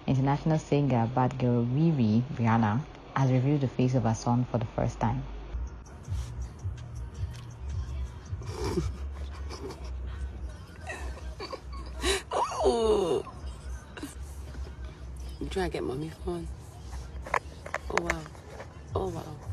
International singer Bad Girl Riri Rihanna has revealed the face of her son for the first time. Oh. You trying to get mommy phone? Oh wow. Oh wow.